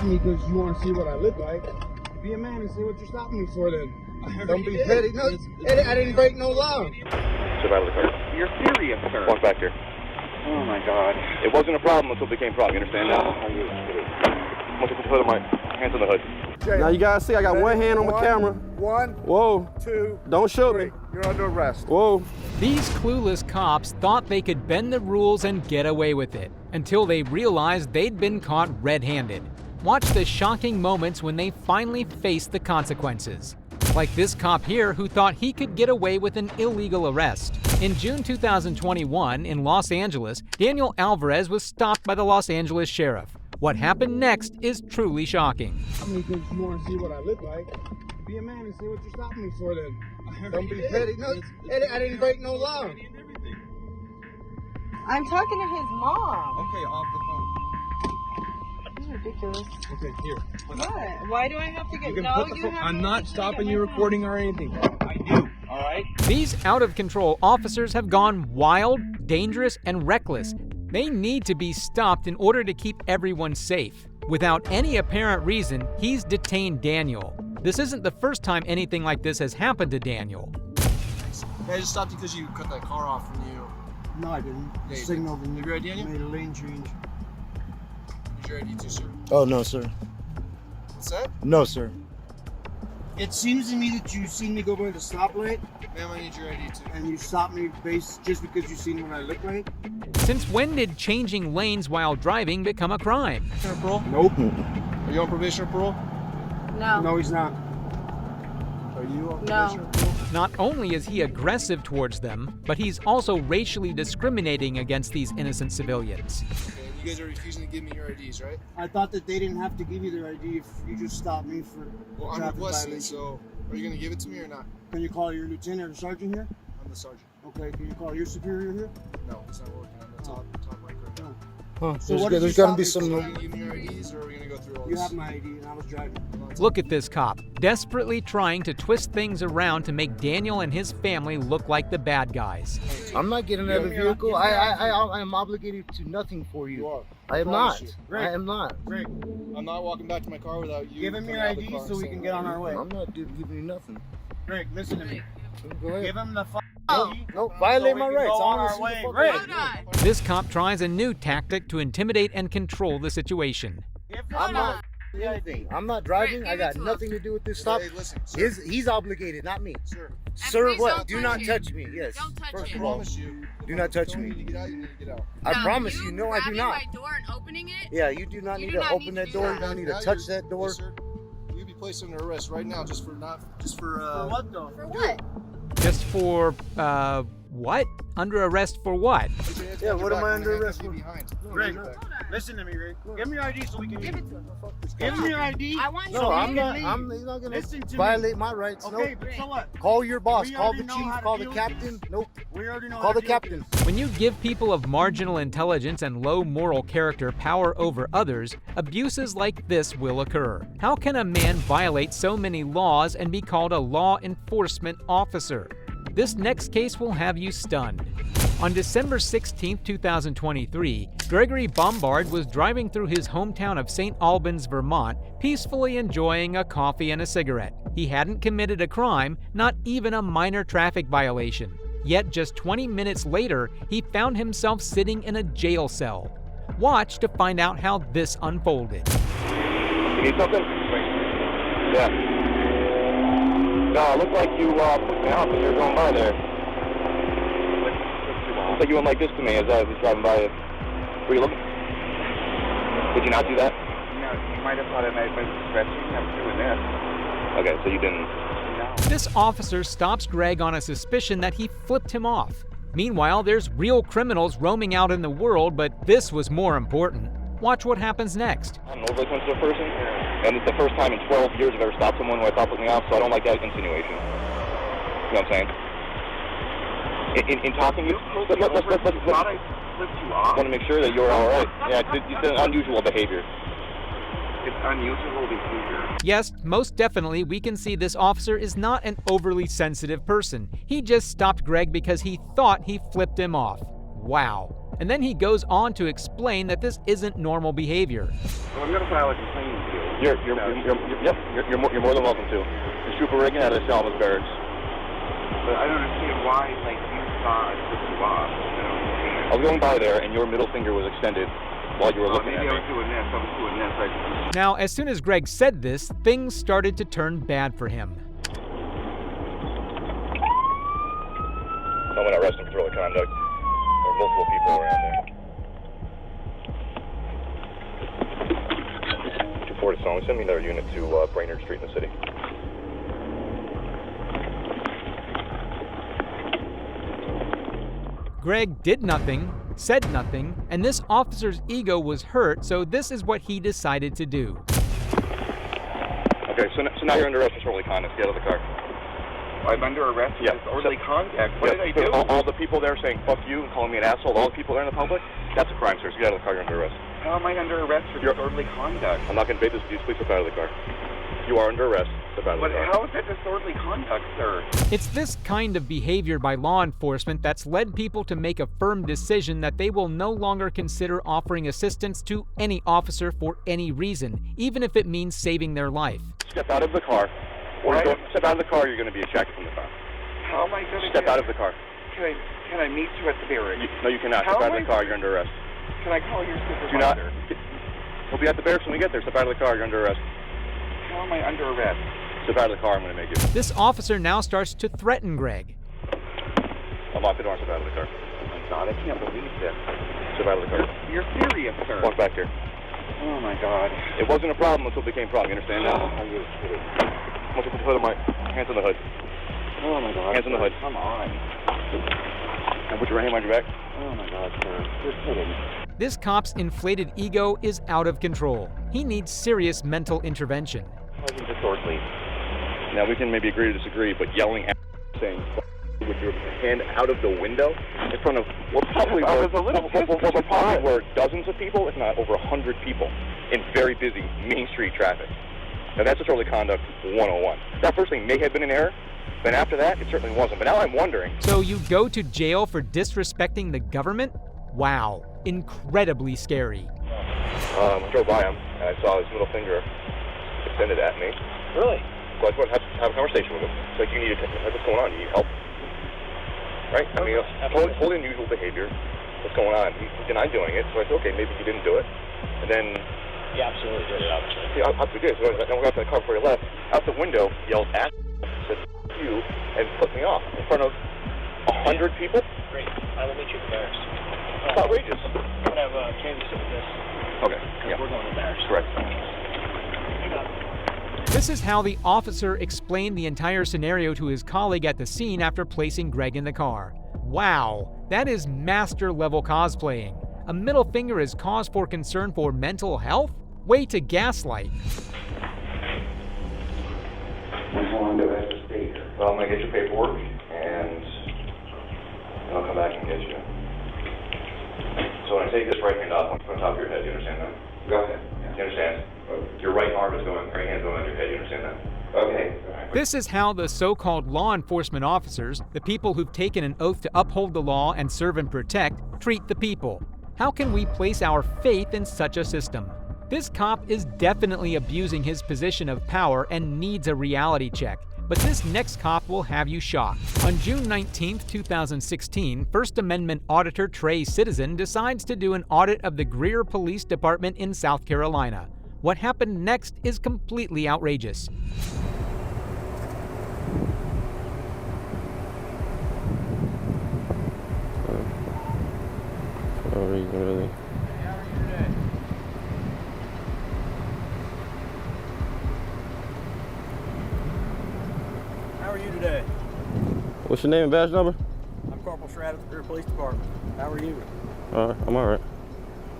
stopping me because you want to see what I look like. Be a man and say what you're stopping me for then. Don't be petty. No, I didn't break no law. Survival of the car. You're serious, sir. Walk back here. Oh my God. It wasn't a problem until it became a problem. You understand now? I'm gonna put the hood on my hands on the hood. Now you guys see I got one hand on my camera. 1, Whoa. 2, Don't shoot 3. me. You're under arrest. Whoa. These clueless cops thought they could bend the rules and get away with it, until they realized they'd been caught red-handed. Watch the shocking moments when they finally faced the consequences. Like this cop here who thought he could get away with an illegal arrest. In June 2021, in Los Angeles, Daniel Alvarez was stopped by the Los Angeles sheriff. What happened next is truly shocking. I mean, because you want to see what I look like. Be a man and say what you're stopping me for then. Don't be petty. No, I didn't break no law. I'm talking to his mom. Okay, off the phone. This is ridiculous. Okay, here. What? Why do I have to get? You can No, put the you phone. have I'm to not take stopping it you right now. recording or anything. I do. All right. These out-of-control officers have gone wild, dangerous, and reckless. They need to be stopped in order to keep everyone safe. Without any apparent reason, he's detained Daniel. This isn't the first time anything like this has happened to Daniel. Hey, I just stopped you because you cut that car off from you. No, I didn't. Yeah, you Signaled did. and Have your ID on you? made a lane change. Is your ID too, sir? Oh, no, sir. What's that? No, sir. It seems to me that you seen me go by the stoplight Ma'am, I need your ID too. and you stopped me just because you seen what I look like. Since when did changing lanes while driving become a crime? On parole? Nope. Are you on probation or parole? No. No, he's not. Are you on No. probation or parole? Not only is he aggressive towards them, but he's also racially discriminating against these innocent civilians. Okay, and you guys are refusing to give me your IDs, right? I thought that they didn't have to give you their ID if you just stopped me for Well, I'm traffic requesting, violation. so are you going to give it to me or not? Can you call your lieutenant or sergeant here? I'm the sergeant. Okay, can you call your superior here? No, it's not working. I'm the top rank right now. Huh. So what did There's you got to be stop me some. Are you going to give me your IDs or are we going to go through all You this? have my ID and I was driving. Look at this cop, desperately trying to twist things around to make Daniel and his family look like the bad guys. I'm not getting out of the vehicle. I am obligated to nothing for You you. are. I am promise not. you. I Great. am not. Great. I'm not walking back to my car without you. Give him coming your out of the ID car so we saying can get on our way. I'm not giving you nothing. Greg, listen to me. Go ahead. Give him the No, violate my rights. Go I on wanna our see way. the fuck Greg. out. This cop tries a new tactic to intimidate and control the situation. I'm not anything. I'm not driving. I got nothing to do with this stop. Hey, listen, sir. He's obligated, not me. Sir, Sir, please what? don't Do touch not me. touch me. Yes. Don't touch First me. of I all, promise you. do not touch If you me. need to get out, you need to get out. I No, promise you. No, I do grabbing not. my door and opening it. Yeah, you do not You need do to not open need that to do door. that. You don't need Now to touch you're- that door. Yes, sir. You'll be placed under arrest right now just for For what though? For what? Just for, what? Under arrest for what? Yeah, what am I under arrest for? Greg, listen to me, Greg. Give me your ID so we can Give it to him. Give me your ID. I want you No, to I'm leave. not. leave. He's not gonna Listen to me. violate my rights. Okay, Nope. but so what? Call your boss. We Call already the know chief. how to Call the deal with captain. Nope. We already know. Call how the to deal with captain. this. When you give people of marginal intelligence and low moral character power over others, abuses like this will occur. How can a man violate so many laws and be called a law enforcement officer? This next case will have you stunned. On December 16, 2023, Gregory Bombard was driving through his hometown of St. Albans, Vermont, peacefully enjoying a coffee and a cigarette. He hadn't committed a crime, not even a minor traffic violation. Yet just 20 minutes later, he found himself sitting in a jail cell. Watch to find out how this unfolded. You need something? Yeah. No, it looked like you put me out when you were going by there. Looks like you went like this to me as I was driving by you. Were you looking? Did you not do that? No, you might have thought I might be stretching. I'm doing this. Okay, so you didn't. No. This officer stops Greg on a suspicion that he flipped him off. Meanwhile, there's real criminals roaming out in the world, but this was more important. Watch what happens next. I'm an overly sensitive person, and it's the first time in 12 years I've ever stopped someone who I thought put me off, so I don't like that insinuation. You know what I'm saying? In talking to you, Thought I flipped you off. I want to make sure that you're all right. Yeah, it's an unusual behavior. It's unusual behavior. Yes, most definitely we can see this officer is not an overly sensitive person. He just stopped Greg because he thought he flipped him off. Wow. And then he goes on to explain that this isn't normal behavior. Well, I'm going to file a complaint with you. Yep, you're more than welcome to. It's Trooper Reagan out of the Salvas Barracks. But I don't understand why, like, you saw it took you off. I was going by there, and your middle finger was extended while you were looking at me. Maybe I was doing this. Now, as soon as Greg said this, things started to turn bad for him. I'm going to arrest him for disorderly conduct. There are multiple people around there. 240 Song, send me another unit to Brainerd Street in the city. Greg did nothing, said nothing, and this officer's ego was hurt, so this is what he decided to do. Okay, so now you're under arrest for disorderly conduct. Get out of the car. I'm under arrest for disorderly conduct. What did I do? All the people there saying fuck you and calling me an asshole, all the people there in the public, that's a crime, sir. So get out of the car, you're under arrest. How am I under arrest for disorderly conduct? I'm not going to debate this with you. Please step out of the car. You are under arrest. Step out of the car. How is that disorderly conduct, sir? It's this kind of behavior by law enforcement that's led people to make a firm decision that they will no longer consider offering assistance to any officer for any reason, even if it means saving their life. Step out of the car. Step out of the car, you're going to be ejected from the car. How am I going to Step out of the car. Can I meet you at the barracks? No, you cannot. Step out of the car, you're under arrest. Can I call your supervisor? Do not. We'll be at the barracks when we get there. Step out of the car, you're under arrest. How am I under arrest? Step out of the car, I'm going to make you. This officer now starts to threaten Greg. I'll lock the door and step out of the car. Oh my God, I can't believe this. Step out of the car. You're serious, sir. Walk back here. Oh my God. It wasn't a problem until it became a problem. You understand now? Are you kidding? I'm going to put the hood on my... Hands on the hood. Oh my God. Hands on the hood. Come on. And put your right hand behind your back. Oh my God, sir. You're kidding. This cop's inflated ego is out of control. He needs serious mental intervention. Wasn't disorderly. Now, we can maybe agree to disagree, but yelling at saying with your hand out of the window in front of what probably were dozens of people, if not over 100 people, in very busy Main Street traffic. Now, that's disorderly conduct 101. That first thing may have been an error, but after that, it certainly wasn't. But now I'm wondering. So you go to jail for disrespecting the government? Wow, incredibly scary. I drove by him, and I saw his middle finger extended at me. Really? So I just wanted to have a conversation with him. It's like, you need to, what's going on? You need help? Right? I mean, totally unusual behavior. What's going on? He denied doing it, so I said, okay, maybe he didn't do it. And then... Yeah, absolutely did it, obviously. Yeah, obviously did. So I went out to the car before he left. Out the window, yelled at said, you, and put me off in front of 100 people? Great. I will meet you at the barracks. It's outrageous. I'm going to have Kansas with this. Okay, yeah. We're going to the barracks. Correct. This is how the officer explained the entire scenario to his colleague at the scene after placing Greg in the car. Wow, that is master-level cosplaying. A middle finger is cause for concern for mental health? Way to gaslight. Well, I'm going to get your paperwork, and I'll come back and get you. So when I take this right hand off from the top of your head, you understand that? Go ahead. You understand? Your right arm is going, right hand going on your head, you understand that? Okay. This is how the so-called law enforcement officers, the people who've taken an oath to uphold the law and serve and protect, treat the people. How can we place our faith in such a system? This cop is definitely abusing his position of power and needs a reality check. But this next cop will have you shocked. On June 19, 2016, First Amendment auditor Trey Citizen decides to do an audit of the Greer Police Department in South Carolina. What happened next is completely outrageous. Really. How are you today? What's your name and badge number? I'm Corporal Shrad at the Greer Police Department. How are you? I'm all right.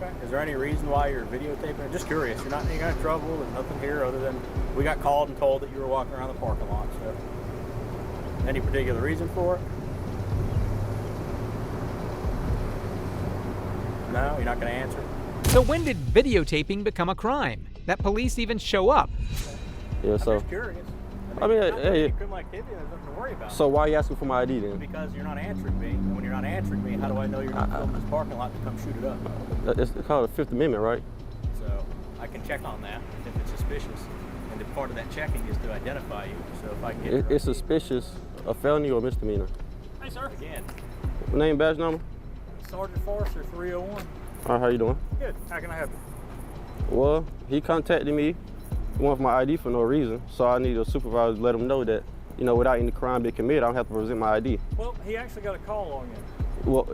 Okay. Is there any reason why you're videotaping? Just curious. You're not in any kind of trouble. There's nothing here other than we got called and told that you were walking around the parking lot. So, any particular reason for it? No, you're not going to answer? So when did videotaping become a crime? That police even show up? Yeah, so. I'm just curious. I mean, hey. Criminal activity, there's nothing to worry about. So why are you asking for my ID then? Because you're not answering me. And when you're not answering me, how do I know you're not filming this parking lot to come shoot it up? It's called the Fifth Amendment, right? So I can check on that. If it's just suspicious. And the part of that checking is to identify you. So if I can get It's suspicious, a felony or misdemeanor. Hey, sir. Again, Name, badge number? Sergeant Forrester, 301. All right, how you doing? Good. How can I help you? Well, he contacted me. He wanted my ID for no reason, so I need a supervisor to let him know that, you know, without any crime being committed, I don't have to present my ID. Well, he actually got a call on you. Well,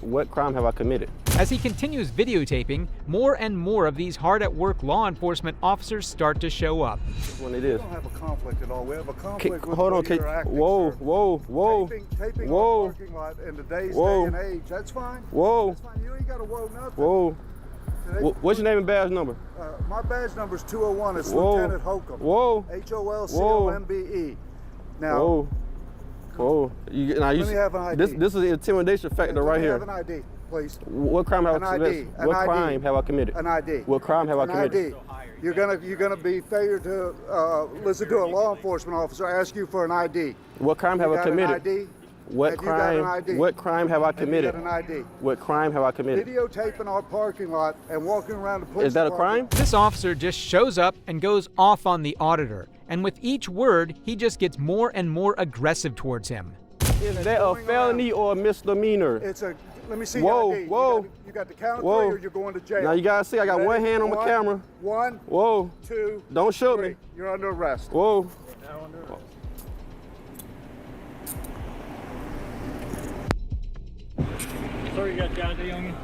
what crime have I committed? As he continues videotaping, more and more of these hard-at-work law enforcement officers start to show up. When it is. We don't have a conflict at all. We have a conflict with Hold on, the way you're acting, whoa, sir. whoa. Taping Whoa. our parking lot in today's Whoa. day and age, that's fine. Whoa. That's fine. You ain't got to whoa nothing. Whoa. Today, What's your name and badge number? my badge number is 201. It's Whoa. Lieutenant Holcomb. Whoa. HOLCOMBE. Now, Whoa. Whoa. let me have an ID. This is the intimidation factor right here. Let me have an ID, please. What crime have I committed? What crime have I committed? An ID. What crime have I committed? ID. You're gonna be failure to listen to a law enforcement officer ask you for an ID. What crime have I committed? An ID? What crime have I committed? Have you got an ID? What crime have I committed? Videotaping our parking lot and walking around the police Is that a crime? This officer just shows up and goes off on the auditor, and with each word, he just gets more and more aggressive towards him. Is that a felony or a misdemeanor? It's a. Let me see Whoa, your ID. whoa. You got the count of Whoa. three, or you're going to jail. Now you gotta see, I got one hand on my camera. 1, Whoa. 2. Don't shoot 3. me. You're under arrest. Whoa. Sir, you got the ID on you?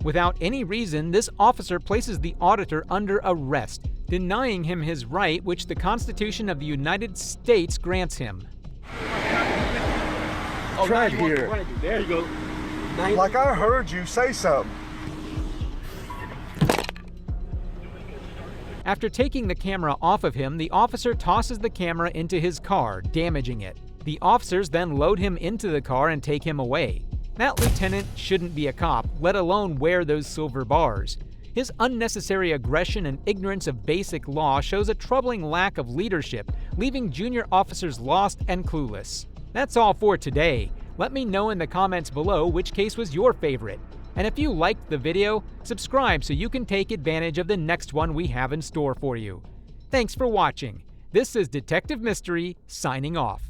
Without any reason, this officer places the auditor under arrest, denying him his right which the Constitution of the United States grants him. Right here. There you go. Like I heard you say something. After taking the camera off of him, the officer tosses the camera into his car, damaging it. The officers then load him into the car and take him away. That lieutenant shouldn't be a cop, let alone wear those silver bars. His unnecessary aggression and ignorance of basic law shows a troubling lack of leadership, leaving junior officers lost and clueless. That's all for today. Let me know in the comments below which case was your favorite. And if you liked the video, subscribe so you can take advantage of the next one we have in store for you. Thanks for watching. This is Detective Mystery signing off.